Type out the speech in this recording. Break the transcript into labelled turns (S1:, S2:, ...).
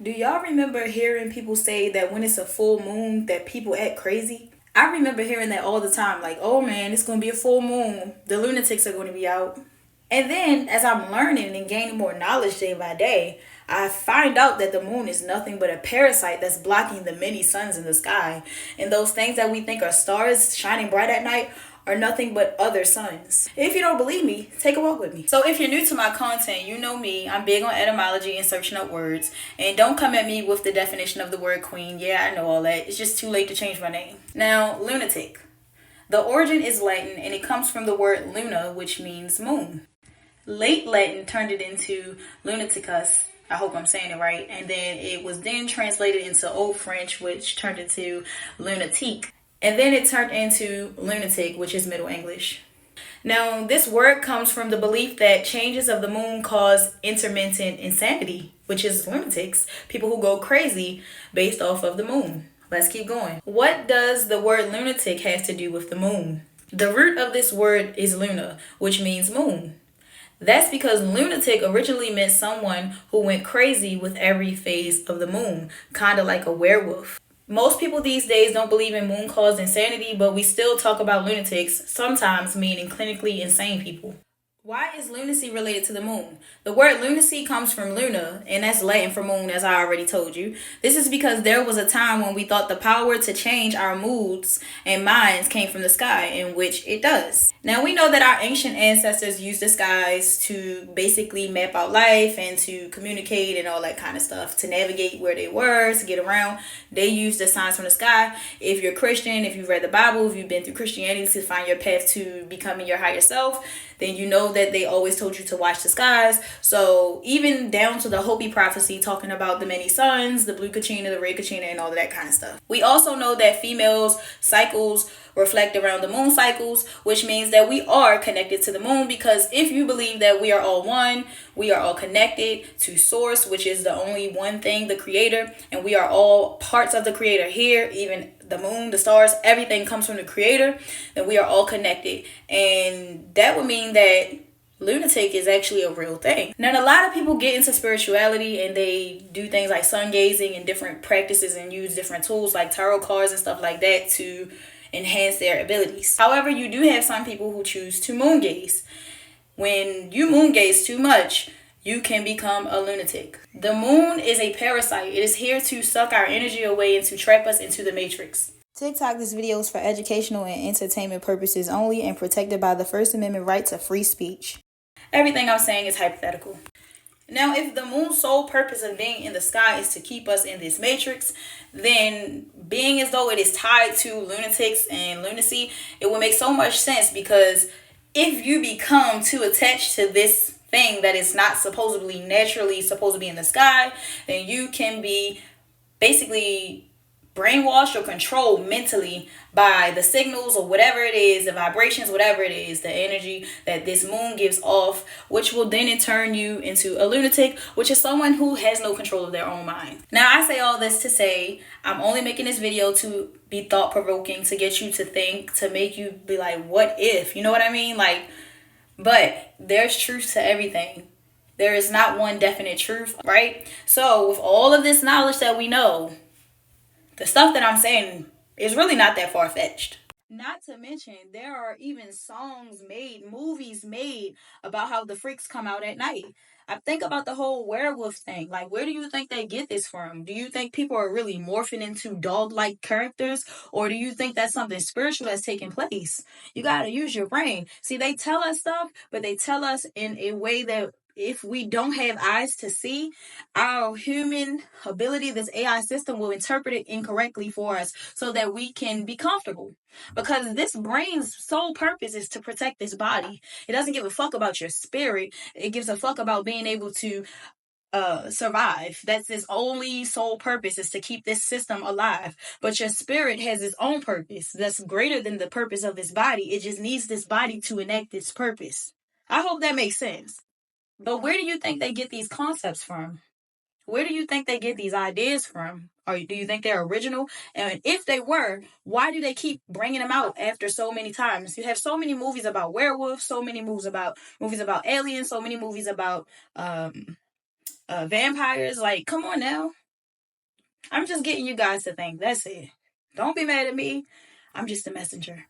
S1: Do y'all remember hearing people say that when it's a full moon that people act crazy? I remember hearing that all the time, like, oh man, it's gonna be a full moon. The lunatics are gonna be out. And then as I'm learning and gaining more knowledge day by day, I find out that the moon is nothing but a parasite that's blocking the many suns in the sky. And those things that we think are stars shining bright at night are nothing but other suns. If you don't believe me, take a walk with me. So if you're new to my content, you know me. I'm big on etymology and searching up words. And don't come at me with the definition of the word queen. Yeah, I know all that. It's just too late to change my name. Now, lunatic. The origin is Latin and it comes from the word luna, which means moon. Late Latin turned it into lunaticus. I hope I'm saying it right. And then it was then translated into Old French, which turned into lunatique. And then it turned into lunatic, which is Middle English. Now, this word comes from the belief that changes of the moon cause intermittent insanity, which is lunatics, people who go crazy based off of the moon. Let's keep going. What does the word lunatic have to do with the moon? The root of this word is luna, which means moon. That's because lunatic originally meant someone who went crazy with every phase of the moon, kind of like a werewolf. Most people these days don't believe in moon caused insanity, but we still talk about lunatics, sometimes meaning clinically insane people. Why is lunacy related to the moon? The word lunacy comes from luna, and that's Latin for moon, as I already told you. This is because there was a time when we thought the power to change our moods and minds came from the sky, in which it does. Now, we know that our ancient ancestors used the skies to basically map out life and to communicate and all that kind of stuff, to navigate where they were, to get around. They used the signs from the sky. If you're Christian, if you've read the Bible, if you've been through Christianity to find your path to becoming your higher self, then you know that they always told you to watch the skies. So even down to the Hopi prophecy talking about the many suns, the blue Kachina, the red Kachina, and all of that kind of stuff. We also know that females' cycles reflect around the moon cycles, which means that we are connected to the moon, because if you believe that we are all one, we are all connected to source, which is the only one thing, the creator, and we are all parts of the creator here, even the moon, the stars, everything comes from the creator, then we are all connected. And that would mean that lunatic is actually a real thing. Now, a lot of people get into spirituality and they do things like sun gazing and different practices and use different tools like tarot cards and stuff like that to enhance their abilities. However, you do have some people who choose to moon gaze. When you moon gaze too much, you can become a lunatic. The moon is a parasite. It is here to suck our energy away and to trap us into the matrix. TikTok, this video is for educational and entertainment purposes only and protected by the First Amendment right to free speech. Everything I'm saying is hypothetical. Now, if the moon's sole purpose of being in the sky is to keep us in this matrix, then being as though it is tied to lunatics and lunacy, it would make so much sense, because if you become too attached to this thing that is not supposedly naturally supposed to be in the sky, then you can be basically brainwashed or controlled mentally by the signals or whatever it is, the vibrations, whatever it is, the energy that this moon gives off, which will then in turn you into a lunatic, which is someone who has no control of their own mind. Now, I say all this to say I'm only making this video to be thought-provoking, to get you to think, to make you be like, what if? You know what I mean? Like, but there's truth to everything. There is not one definite truth, right? So with all of this knowledge that we know, the stuff that I'm saying is really not that far-fetched. Not to mention, there are even songs made, movies made about how the freaks come out at night. I think about the whole werewolf thing. Like, where do you think they get this from? Do you think people are really morphing into dog-like characters? Or do you think that's something spiritual that's taking place? You gotta use your brain. See, they tell us stuff, but they tell us in a way that if we don't have eyes to see, our human ability, this AI system will interpret it incorrectly for us so that we can be comfortable. Because this brain's sole purpose is to protect this body. It doesn't give a fuck about your spirit. It gives a fuck about being able to survive. That's its only sole purpose, is to keep this system alive. But your spirit has its own purpose that's greater than the purpose of this body. It just needs this body to enact its purpose. I hope that makes sense. But where do you think they get these concepts from? Where do you think they get these ideas from? Or do you think they're original? And if they were, why do they keep bringing them out after so many times? You have so many movies about werewolves, so many movies about aliens, so many movies about vampires. Like, come on now. I'm just getting you guys to think. That's it. Don't be mad at me. I'm just a messenger.